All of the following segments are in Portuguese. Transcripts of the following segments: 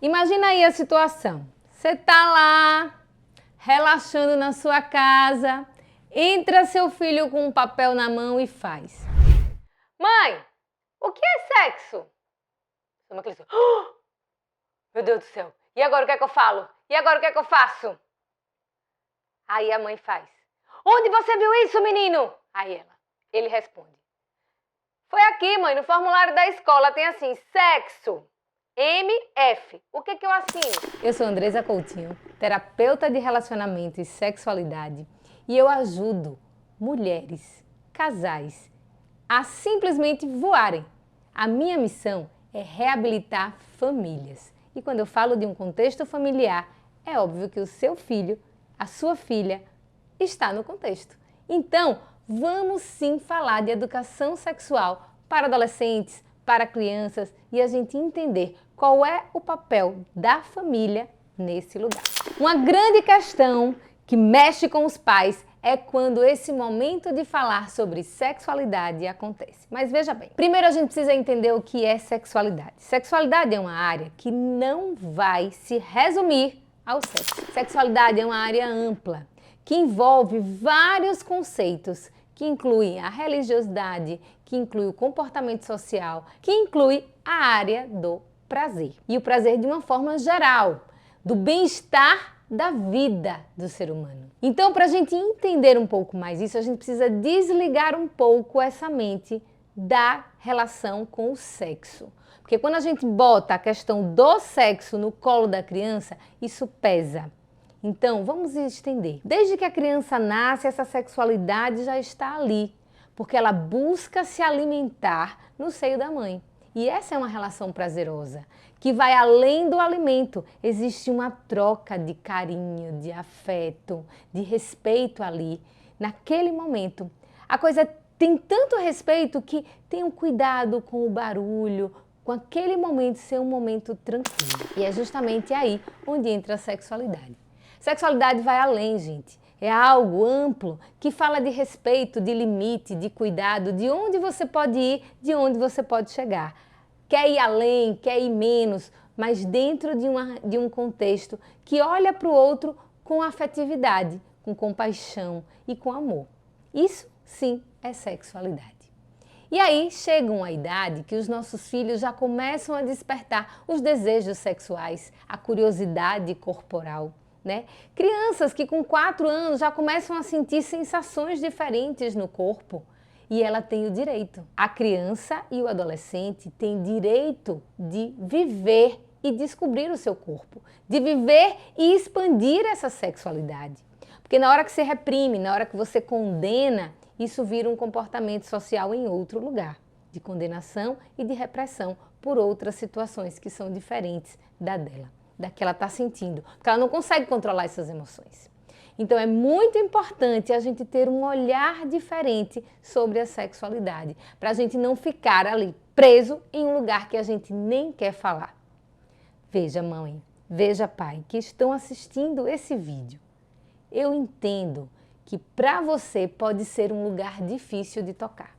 Imagina aí a situação. Você tá lá, relaxando na sua casa, entra seu filho com um papel na mão e faz: Mãe, o que é sexo? Uma criança: "Oh, meu Deus do céu, e agora o que é que eu falo? E agora o que é que eu faço?" Aí a mãe faz: Onde você viu isso, menino? Ele responde: Foi aqui, mãe, no formulário da escola tem assim, sexo. MF. O que eu assino? Eu sou Andresa Coutinho, terapeuta de relacionamento e sexualidade, e eu ajudo mulheres, casais, a simplesmente voarem. A minha missão é reabilitar famílias. E quando eu falo de um contexto familiar, é óbvio que o seu filho, a sua filha, está no contexto. Então, vamos sim falar de educação sexual para adolescentes, para crianças e a gente entender qual é o papel da família nesse lugar. Uma grande questão que mexe com os pais é quando esse momento de falar sobre sexualidade acontece. Mas veja bem, primeiro a gente precisa entender o que é sexualidade. Sexualidade é uma área que não vai se resumir ao sexo. Sexualidade é uma área ampla, que envolve vários conceitos, que incluem a religiosidade, que inclui o comportamento social, que inclui a área do prazer. E o prazer de uma forma geral, do bem-estar da vida do ser humano. Então, para a gente entender um pouco mais isso, a gente precisa desligar um pouco essa mente da relação com o sexo. Porque quando a gente bota a questão do sexo no colo da criança, isso pesa. Então, vamos estender. Desde que a criança nasce, essa sexualidade já está ali, porque ela busca se alimentar no seio da mãe. E essa é uma relação prazerosa, que vai além do alimento. Existe uma troca de carinho, de afeto, de respeito ali, naquele momento. A coisa tem tanto respeito que tem um cuidado com o barulho, com aquele momento ser um momento tranquilo. E é justamente aí onde entra a sexualidade. Sexualidade vai além, gente. É algo amplo que fala de respeito, de limite, de cuidado, de onde você pode ir, de onde você pode chegar. Quer ir além, quer ir menos, mas dentro de um contexto que olha para o outro com afetividade, com compaixão e com amor. Isso, sim, é sexualidade. E aí chega uma idade que os nossos filhos já começam a despertar os desejos sexuais, a curiosidade corporal. Né? Crianças que com 4 anos já começam a sentir sensações diferentes no corpo e ela tem o direito. A criança e o adolescente têm direito de viver e descobrir o seu corpo, de viver e expandir essa sexualidade. Porque na hora que você reprime, na hora que você condena, isso vira um comportamento social em outro lugar, de condenação e de repressão por outras situações que são diferentes da dela, da que ela está sentindo, porque ela não consegue controlar essas emoções. Então é muito importante a gente ter um olhar diferente sobre a sexualidade, para a gente não ficar ali preso em um lugar que a gente nem quer falar. Veja, mãe, veja, pai, que estão assistindo esse vídeo. Eu entendo que para você pode ser um lugar difícil de tocar,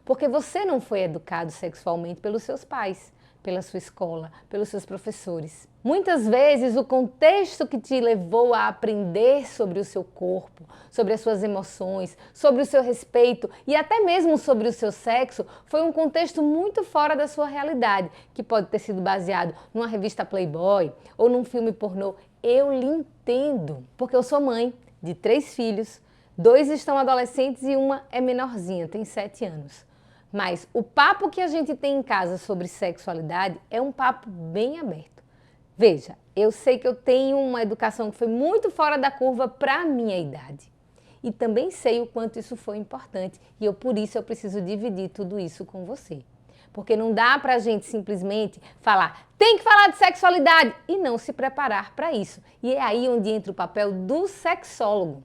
porque você não foi educado sexualmente pelos seus pais, pela sua escola, pelos seus professores. Muitas vezes o contexto que te levou a aprender sobre o seu corpo, sobre as suas emoções, sobre o seu respeito e até mesmo sobre o seu sexo foi um contexto muito fora da sua realidade, que pode ter sido baseado numa revista Playboy ou num filme pornô. Eu lhe entendo, porque eu sou mãe de 3 filhos, 2 estão adolescentes e uma é menorzinha, tem 7 anos. Mas o papo que a gente tem em casa sobre sexualidade é um papo bem aberto. Veja, eu sei que eu tenho uma educação que foi muito fora da curva para a minha idade. E também sei o quanto isso foi importante. E por isso eu preciso dividir tudo isso com você. Porque não dá para a gente simplesmente falar, tem que falar de sexualidade e não se preparar para isso. E é aí onde entra o papel do sexólogo.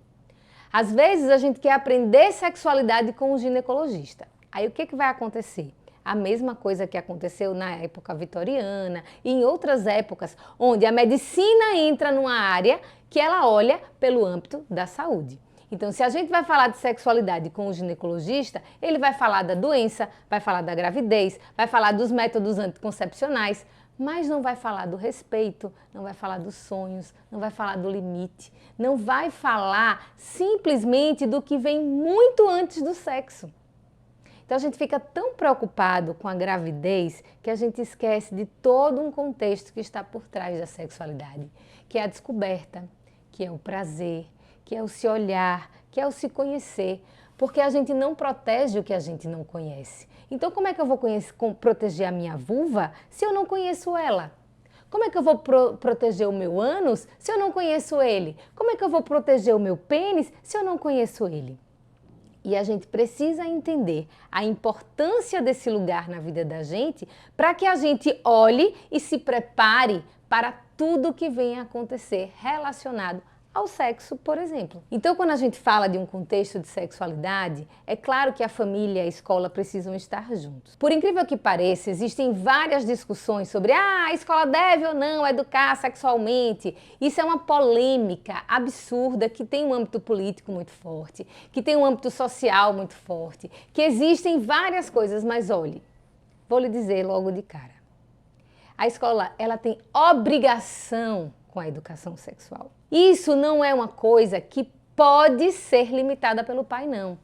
Às vezes a gente quer aprender sexualidade com o ginecologista. Aí o que vai acontecer? A mesma coisa que aconteceu na época vitoriana e em outras épocas, onde a medicina entra numa área que ela olha pelo âmbito da saúde. Então, se a gente vai falar de sexualidade com o ginecologista, ele vai falar da doença, vai falar da gravidez, vai falar dos métodos anticoncepcionais, mas não vai falar do respeito, não vai falar dos sonhos, não vai falar do limite, não vai falar simplesmente do que vem muito antes do sexo. Então a gente fica tão preocupado com a gravidez que a gente esquece de todo um contexto que está por trás da sexualidade, que é a descoberta, que é o prazer, que é o se olhar, que é o se conhecer, porque a gente não protege o que a gente não conhece. Então como é que eu vou proteger a minha vulva se eu não conheço ela? Como é que eu vou proteger o meu ânus se eu não conheço ele? Como é que eu vou proteger o meu pênis se eu não conheço ele? E a gente precisa entender a importância desse lugar na vida da gente para que a gente olhe e se prepare para tudo que venha a acontecer relacionado ao sexo, por exemplo. Então, quando a gente fala de um contexto de sexualidade, é claro que a família e a escola precisam estar juntos. Por incrível que pareça, existem várias discussões sobre a escola deve ou não educar sexualmente. Isso é uma polêmica absurda que tem um âmbito político muito forte, que tem um âmbito social muito forte, que existem várias coisas, mas olhe, vou lhe dizer logo de cara. A escola, ela tem obrigação com a educação sexual. Isso não é uma coisa que pode ser limitada pelo pai, não.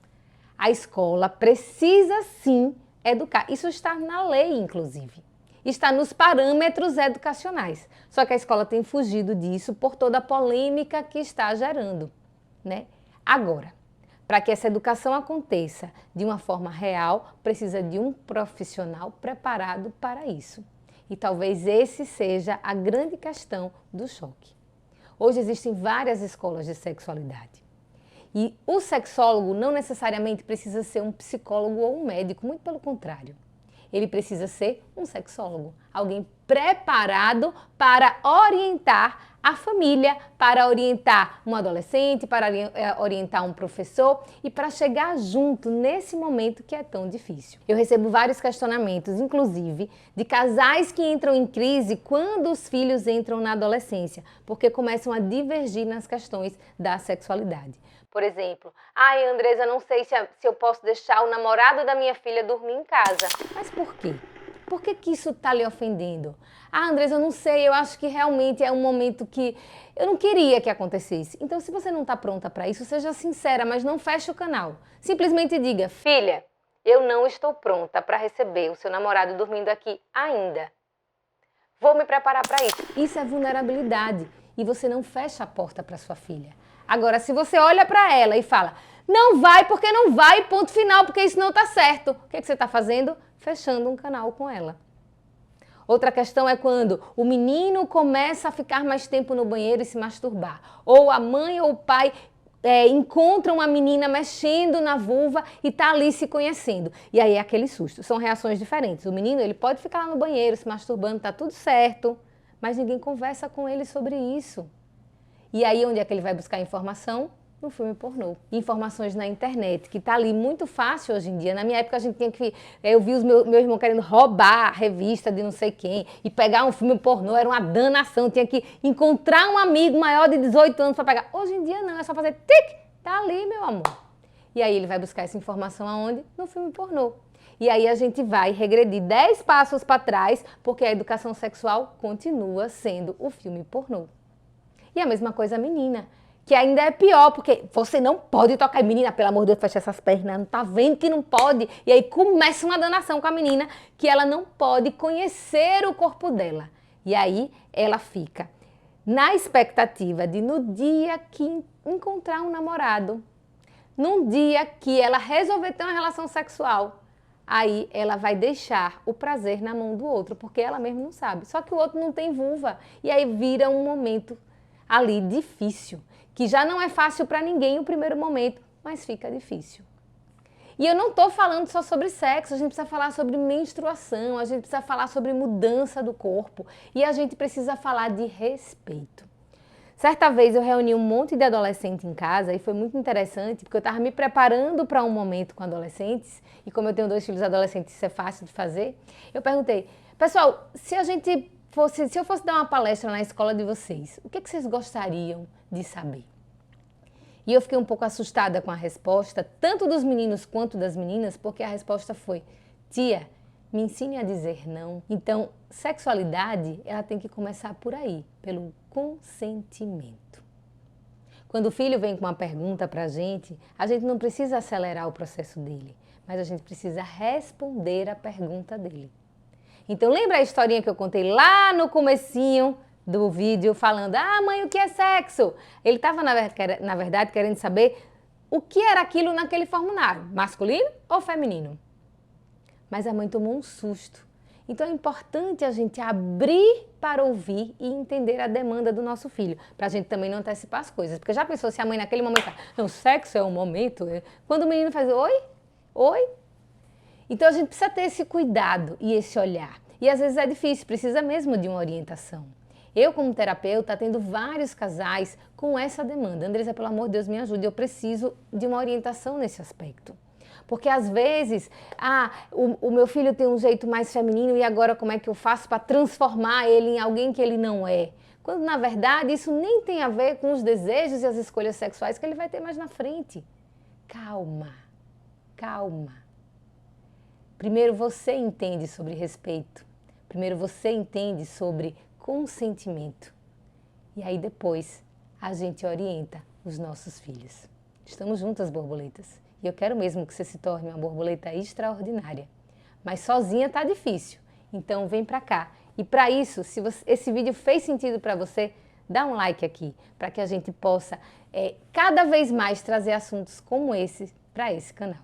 A escola precisa sim educar. Isso está na lei, inclusive. Está nos parâmetros educacionais. Só que a escola tem fugido disso por toda a polêmica que está gerando, né? Agora, para que essa educação aconteça de uma forma real, precisa de um profissional preparado para isso. E talvez esse seja a grande questão do choque. Hoje existem várias escolas de sexualidade. E o sexólogo não necessariamente precisa ser um psicólogo ou um médico, muito pelo contrário. Ele precisa ser um sexólogo, alguém preparado para orientar a família, para orientar um adolescente, para orientar um professor e para chegar junto nesse momento que é tão difícil. Eu recebo vários questionamentos, inclusive, de casais que entram em crise quando os filhos entram na adolescência, porque começam a divergir nas questões da sexualidade. Por exemplo, ai Andresa, não sei se eu posso deixar o namorado da minha filha dormir em casa. Mas por quê? Por que isso está lhe ofendendo? Ah, Andresa, eu não sei, eu acho que realmente é um momento que eu não queria que acontecesse. Então, se você não está pronta para isso, seja sincera, mas não feche o canal. Simplesmente diga, filha, eu não estou pronta para receber o seu namorado dormindo aqui ainda. Vou me preparar para isso. Isso é vulnerabilidade e você não fecha a porta para sua filha. Agora, se você olha para ela e fala, não vai porque não vai, ponto final, porque isso não está certo. O que você está fazendo? Fechando um canal com ela. Outra questão é quando o menino começa a ficar mais tempo no banheiro e se masturbar. Ou a mãe ou o pai encontram a menina mexendo na vulva e está ali se conhecendo. E aí é aquele susto. São reações diferentes. O menino ele pode ficar lá no banheiro se masturbando, está tudo certo, mas ninguém conversa com ele sobre isso. E aí onde é que ele vai buscar informação? No filme pornô. Informações na internet, que está ali muito fácil hoje em dia. Na minha época a gente tinha que... Eu vi meu irmão querendo roubar a revista de não sei quem e pegar um filme pornô, era uma danação. Tinha que encontrar um amigo maior de 18 anos para pegar. Hoje em dia não, é só fazer tic, tá ali, meu amor. E aí ele vai buscar essa informação aonde? No filme pornô. E aí a gente vai regredir 10 passos para trás, porque a educação sexual continua sendo o filme pornô. E a mesma coisa a menina, que ainda é pior, porque você não pode tocar. Menina, pelo amor de Deus, fecha essas pernas, não tá vendo que não pode? E aí começa uma danação com a menina, que ela não pode conhecer o corpo dela. E aí ela fica na expectativa de no dia que encontrar um namorado, num dia que ela resolver ter uma relação sexual, aí ela vai deixar o prazer na mão do outro, porque ela mesma não sabe. Só que o outro não tem vulva. E aí vira um momento ali difícil, que já não é fácil para ninguém o primeiro momento, mas fica difícil. E eu não estou falando só sobre sexo, a gente precisa falar sobre menstruação, a gente precisa falar sobre mudança do corpo e a gente precisa falar de respeito. Certa vez eu reuni um monte de adolescente em casa e foi muito interessante, porque eu estava me preparando para um momento com adolescentes, e como eu tenho 2 filhos adolescentes, isso é fácil de fazer, eu perguntei, pessoal, se eu fosse dar uma palestra na escola de vocês, o que vocês gostariam de saber? E eu fiquei um pouco assustada com a resposta, tanto dos meninos quanto das meninas, porque a resposta foi, tia, me ensine a dizer não. Então, sexualidade, ela tem que começar por aí, pelo consentimento. Quando o filho vem com uma pergunta para a gente não precisa acelerar o processo dele, mas a gente precisa responder a pergunta dele. Então, lembra a historinha que eu contei lá no comecinho do vídeo, falando, mãe, o que é sexo? Ele estava, na verdade, querendo saber o que era aquilo naquele formulário, masculino ou feminino. Mas a mãe tomou um susto. Então é importante a gente abrir para ouvir e entender a demanda do nosso filho, para a gente também não antecipar as coisas. Porque já pensou se a mãe naquele momento fala, não, sexo é um momento, quando o menino faz oi, oi. Então a gente precisa ter esse cuidado e esse olhar. E às vezes é difícil, precisa mesmo de uma orientação. Eu, como terapeuta, atendo vários casais com essa demanda. Andressa, pelo amor de Deus, me ajude, eu preciso de uma orientação nesse aspecto. Porque às vezes, o meu filho tem um jeito mais feminino e agora como é que eu faço para transformar ele em alguém que ele não é? Quando na verdade isso nem tem a ver com os desejos e as escolhas sexuais que ele vai ter mais na frente. Calma, calma. Primeiro você entende sobre respeito. Primeiro você entende sobre consentimento. E aí depois a gente orienta os nossos filhos. Estamos juntas, borboletas. E eu quero mesmo que você se torne uma borboleta extraordinária. Mas sozinha tá difícil. Então vem pra cá. E para isso, se esse vídeo fez sentido para você, dá um like aqui, para que a gente possa cada vez mais trazer assuntos como esse para esse canal.